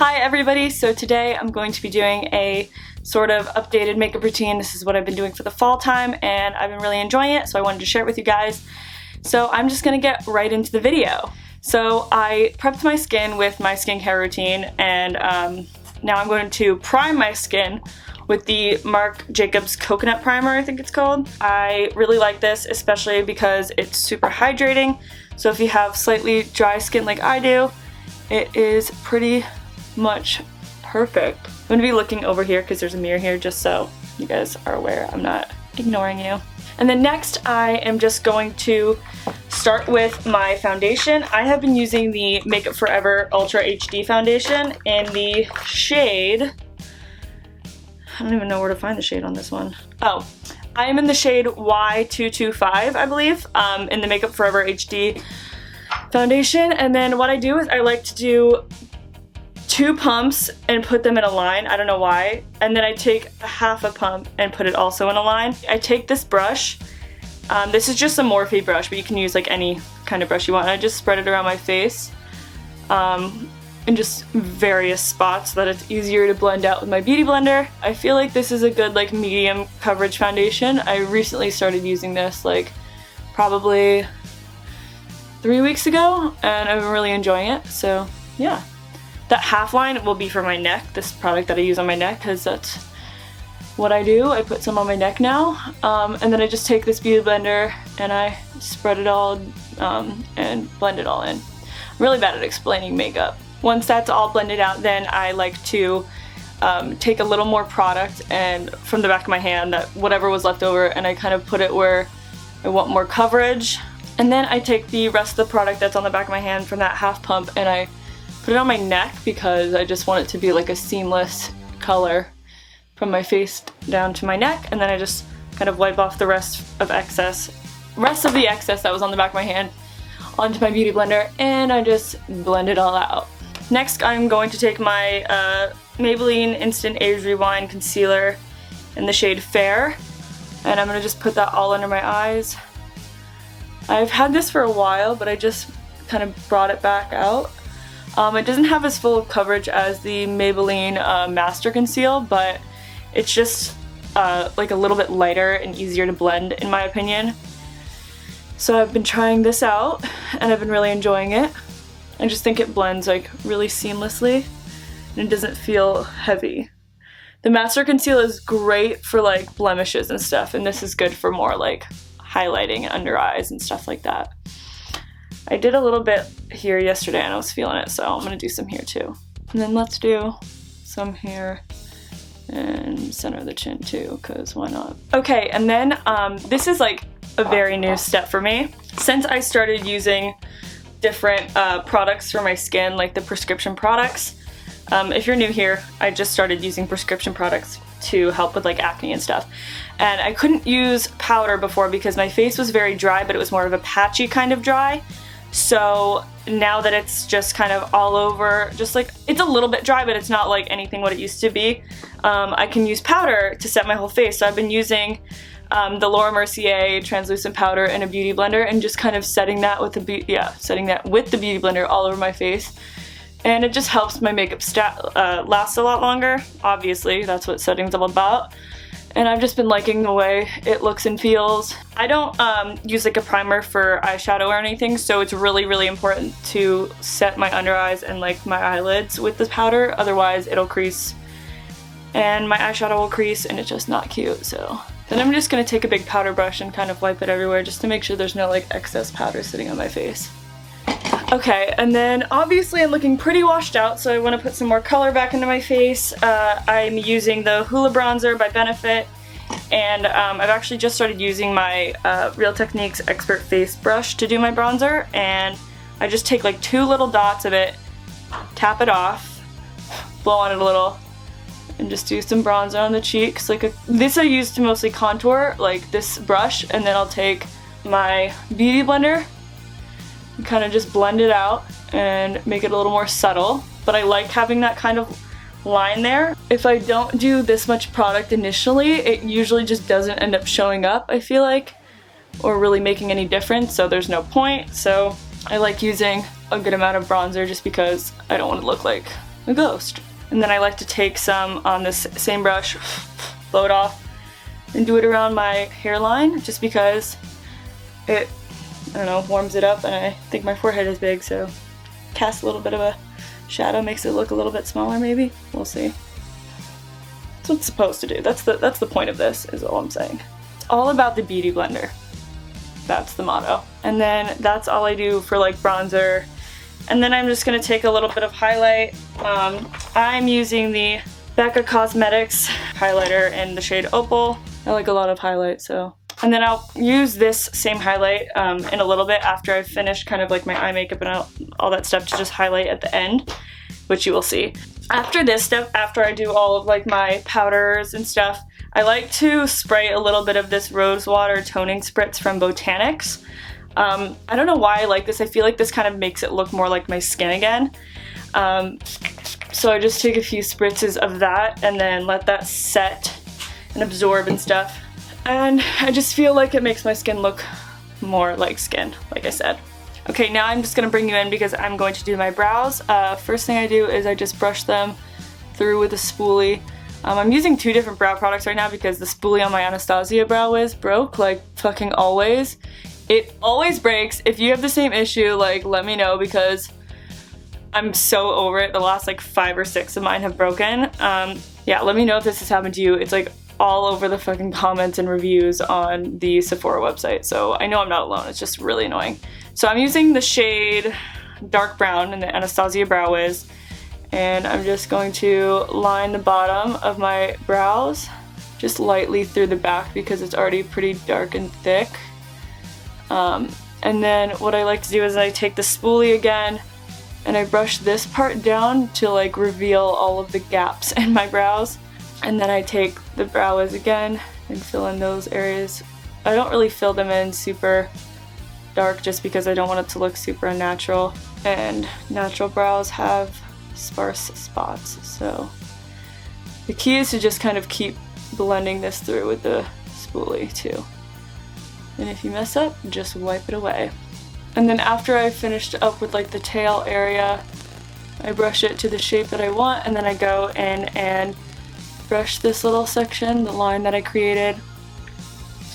Hi everybody, so today I'm going to be doing a sort of updated makeup routine. This is what I've been doing for the fall time and I've been really enjoying it, so I wanted to share it with you guys. So I'm just gonna get right into the video. So I prepped my skin with my skincare routine and now I'm going to prime my skin with the Marc Jacobs Coconut Primer, I think it's called. I really like this, especially because it's super hydrating. So if you have slightly dry skin like I do, it is pretty much perfect. I'm gonna be looking over here because there's a mirror here just so you guys are aware I'm not ignoring you. And then next I am just going to start with my foundation. I have been using the Makeup Forever Ultra HD foundation in the shade, I don't even know where to find the shade on this one. Oh, I am in the shade Y225, I believe, in the Makeup Forever HD foundation. And then what I do is I like to do 2 pumps and put them in a line, I don't know why, and then I take half a pump and put it also in a line. I take this brush, this is just a Morphe brush, but you can use like any kind of brush you want, and I just spread it around my face in just various spots so that it's easier to blend out with my beauty blender. I feel like this is a good like medium coverage foundation. I recently started using this like probably 3 weeks ago and I've been really enjoying it, so yeah. That half line will be for my neck, this product that I use on my neck, because that's what I do. I put some on my neck now, and then I just take this beauty blender and I spread it all and blend it all in. I'm really bad at explaining makeup. Once that's all blended out, then I like to take a little more product and from the back of my hand, that whatever was left over, and I kind of put it where I want more coverage. And then I take the rest of the product that's on the back of my hand from that half pump and I put it on my neck because I just want it to be like a seamless color from my face down to my neck, and then I just kind of wipe off the rest of the excess that was on the back of my hand onto my beauty blender and I just blend it all out. Next I'm going to take my Maybelline Instant Age Rewind Concealer in the shade Fair and I'm going to just put that all under my eyes. I've had this for a while but I just kind of brought it back out. It doesn't have as full of coverage as the Maybelline Master Conceal, but it's just like a little bit lighter and easier to blend in my opinion. So I've been trying this out and I've been really enjoying it. I just think it blends like really seamlessly and it doesn't feel heavy. The Master Conceal is great for like blemishes and stuff, and this is good for more like highlighting under eyes and stuff like that. I did a little bit here yesterday and I was feeling it, so I'm gonna do some here too. And then let's do some here and center of the chin too, because why not? Okay, and then this is like a very new step for me. Since I started using different products for my skin, like the prescription products, if you're new here, I just started using prescription products to help with like acne and stuff. And I couldn't use powder before because my face was very dry, but it was more of a patchy kind of dry. So now that it's just kind of all over, just like, it's a little bit dry, but it's not like anything what it used to be, I can use powder to set my whole face. So I've been using the Laura Mercier translucent powder in a beauty blender and just kind of setting that with the beauty blender all over my face. And it just helps my makeup last a lot longer. Obviously, that's what setting's all about. And I've just been liking the way it looks and feels. I don't use like a primer for eyeshadow or anything, so it's really, really important to set my under eyes and like my eyelids with the powder, otherwise it'll crease and my eyeshadow will crease and it's just not cute. So then I'm just gonna take a big powder brush and kind of wipe it everywhere just to make sure there's no like excess powder sitting on my face. Okay, and then obviously I'm looking pretty washed out, so I want to put some more color back into my face. I'm using the Hoola Bronzer by Benefit, and I've actually just started using my Real Techniques Expert Face Brush to do my bronzer, and I just take like 2 little dots of it, tap it off, blow on it a little, and just do some bronzer on the cheeks. This I use to mostly contour, like this brush, and then I'll take my beauty blender and kind of just blend it out and make it a little more subtle, but I like having that kind of line there. If I don't do this much product initially, it usually just doesn't end up showing up, I feel like, or really making any difference, so there's no point. So I like using a good amount of bronzer just because I don't want to look like a ghost. And then I like to take some on this same brush, blow it off, and do it around my hairline just because it, I don't know, warms it up, and I think my forehead is big, so cast a little bit of a shadow, makes it look a little bit smaller maybe. We'll see. That's what it's supposed to do. That's the point of this, is all I'm saying. It's all about the beauty blender. That's the motto. And then that's all I do for like bronzer. And then I'm just gonna take a little bit of highlight. I'm using the Becca Cosmetics highlighter in the shade Opal. I like a lot of highlight, so. And then I'll use this same highlight in a little bit after I've finished kind of like my eye makeup and all that stuff to just highlight at the end, which you will see. After this step, after I do all of like my powders and stuff, I like to spray a little bit of this Rosewater toning spritz from Botanics. I don't know why I like this. I feel like this kind of makes it look more like my skin again. So I just take a few spritzes of that and then let that set and absorb and stuff. And I just feel like it makes my skin look more like skin, like I said. Okay, now I'm just gonna bring you in because I'm going to do my brows. First thing I do is I just brush them through with a spoolie. I'm using two different brow products right now because the spoolie on my Anastasia Brow Wiz broke, like fucking always. It always breaks. If you have the same issue, like, let me know because I'm so over it. The last like 5 or 6 of mine have broken. Yeah, let me know if this has happened to you. It's like all over the fucking comments and reviews on the Sephora website, so I know I'm not alone. It's just really annoying. So I'm using the shade dark brown in the Anastasia Brow Wiz, and I'm just going to line the bottom of my brows just lightly through the back because it's already pretty dark and thick. And then what I like to do is I take the spoolie again and I brush this part down to like reveal all of the gaps in my brows. And then I take the Brow Wiz again and fill in those areas. I don't really fill them in super dark just because I don't want it to look super unnatural. And natural brows have sparse spots, so the key is to just kind of keep blending this through with the spoolie too. And if you mess up, just wipe it away. And then after I've finished up with like the tail area, I brush it to the shape that I want, and then I go in and brush this little section, the line that I created,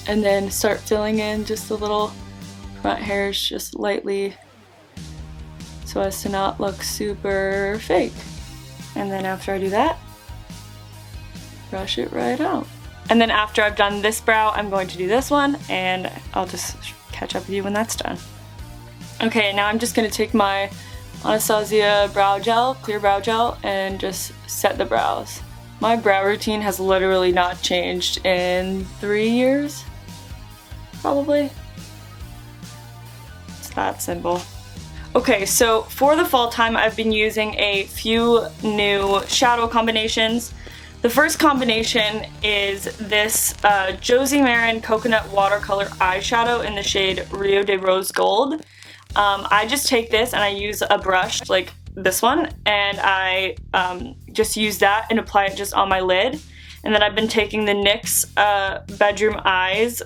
and then start filling in just the little front hairs just lightly so as to not look super fake. And then after I do that, brush it right out. And then after I've done this brow, I'm going to do this one, and I'll just catch up with you when that's done. Okay, now I'm just going to take my Anastasia Brow Gel, clear brow gel, and just set the brows. My brow routine has literally not changed in 3 years, probably. It's that simple. Okay, so for the fall time, I've been using a few new shadow combinations. The first combination is this Josie Maran Coconut Watercolor Eyeshadow in the shade Rio de Rose Gold. I just take this and I use a brush like this one, and I just use that and apply it just on my lid. And then I've been taking the NYX Bedroom Eyes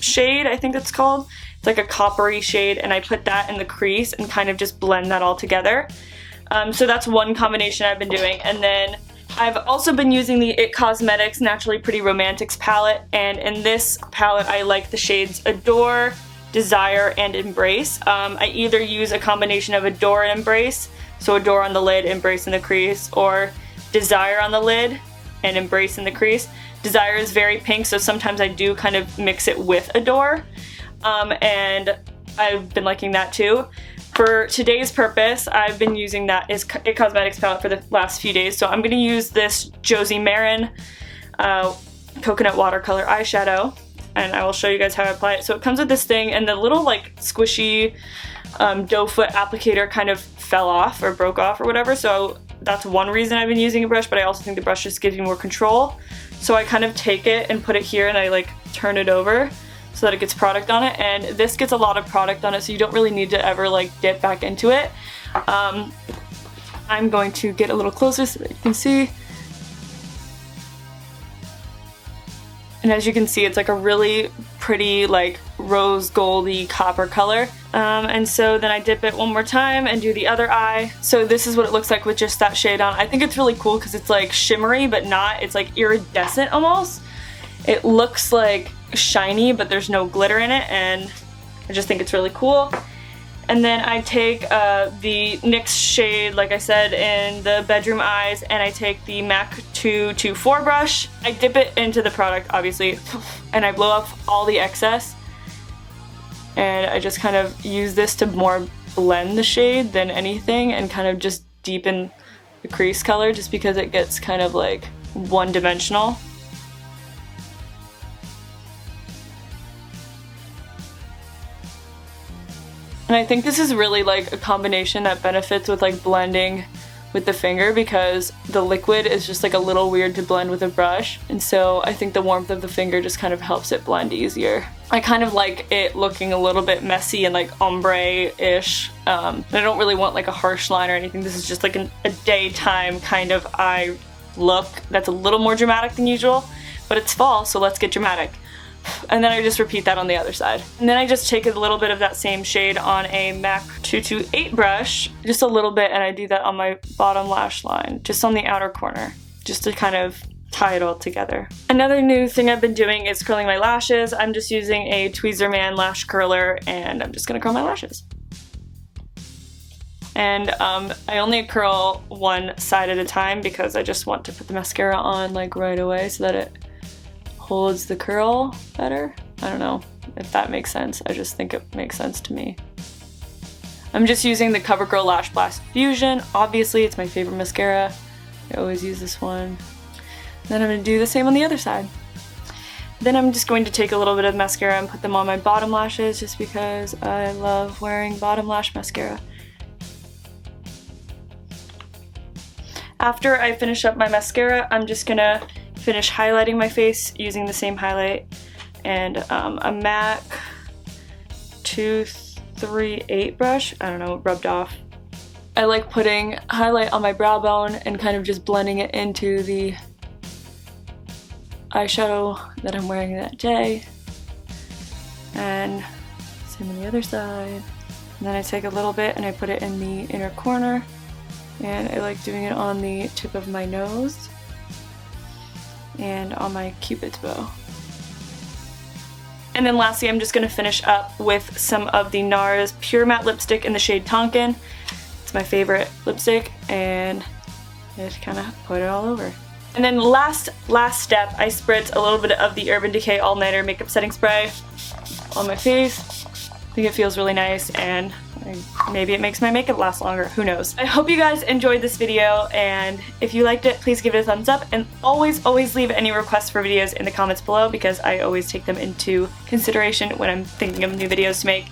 shade, I think it's called. It's like a coppery shade, and I put that in the crease and kind of just blend that all together. So that's one combination I've been doing. And then I've also been using the IT Cosmetics Naturally Pretty Romantics palette, and in this palette I like the shades Adore, Desire, and Embrace. I either use a combination of Adore and Embrace, so Adore on the lid, Embrace in the crease, or Desire on the lid and Embrace in the crease. Desire is very pink, so sometimes I do kind of mix it with Adore, and I've been liking that too. For today's purpose, I've been using that IT Cosmetics palette for the last few days, so I'm going to use this Josie Maran Coconut Watercolor Eyeshadow, and I will show you guys how I apply it. So it comes with this thing, and the little like squishy doe foot applicator kind of fell off or broke off or whatever, so that's one reason I've been using a brush, but I also think the brush just gives you more control. So I kind of take it and put it here and I like turn it over so that it gets product on it, and this gets a lot of product on it, so you don't really need to ever like dip back into it. I'm going to get a little closer so that you can see. And as you can see, it's like a really pretty like rose goldy copper color. And so then I dip it one more time and do the other eye. So this is what it looks like with just that shade on. I think it's really cool because it's like shimmery but not. It's like iridescent almost. It looks like shiny but there's no glitter in it, and I just think it's really cool. And then I take the NYX shade, like I said, in the bedroom eyes, and I take the MAC 224 brush. I dip it into the product, obviously, and I blow off all the excess. And I just kind of use this to more blend the shade than anything, and kind of just deepen the crease color, just because it gets kind of like one-dimensional. And I think this is really like a combination that benefits with like blending with the finger, because the liquid is just like a little weird to blend with a brush, and so I think the warmth of the finger just kind of helps it blend easier. I kind of like it looking a little bit messy and like ombre-ish. I don't really want like a harsh line or anything. This is just like a daytime kind of eye look that's a little more dramatic than usual, but it's fall, so let's get dramatic. And then I just repeat that on the other side. And then I just take a little bit of that same shade on a MAC 228 brush, just a little bit, and I do that on my bottom lash line, just on the outer corner, just to kind of tie it all together. Another new thing I've been doing is curling my lashes. I'm just using a Tweezerman lash curler, and I'm just gonna curl my lashes. And I only curl one side at a time because I just want to put the mascara on like right away so that it holds the curl better. I don't know if that makes sense. I just think it makes sense to me. I'm just using the Covergirl Lash Blast Fusion. Obviously, it's my favorite mascara. I always use this one. Then I'm going to do the same on the other side. Then I'm just going to take a little bit of mascara and put them on my bottom lashes, just because I love wearing bottom lash mascara. After I finish up my mascara, I'm just going to finish highlighting my face using the same highlight and a MAC 238 brush. I don't know, it rubbed off. I like putting highlight on my brow bone and kind of just blending it into the eyeshadow that I'm wearing that day. And same on the other side. And then I take a little bit and I put it in the inner corner, and I like doing it on the tip of my nose and on my cupid's bow. And then lastly, I'm just going to finish up with some of the NARS Pure Matte Lipstick in the shade Tonkin. It's my favorite lipstick, and I just kind of put it all over. And then last step, I spritz a little bit of the Urban Decay All Nighter Makeup Setting Spray on my face. I think it feels really nice, and maybe it makes my makeup last longer, who knows. I hope you guys enjoyed this video, and if you liked it, please give it a thumbs up, and always leave any requests for videos in the comments below, because I always take them into consideration when I'm thinking of new videos to make.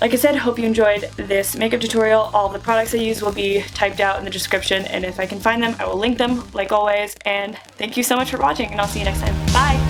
Like I said, hope you enjoyed this makeup tutorial. All the products I use will be typed out in the description, and if I can find them, I will link them, like always, and thank you so much for watching, and I'll see you next time. Bye!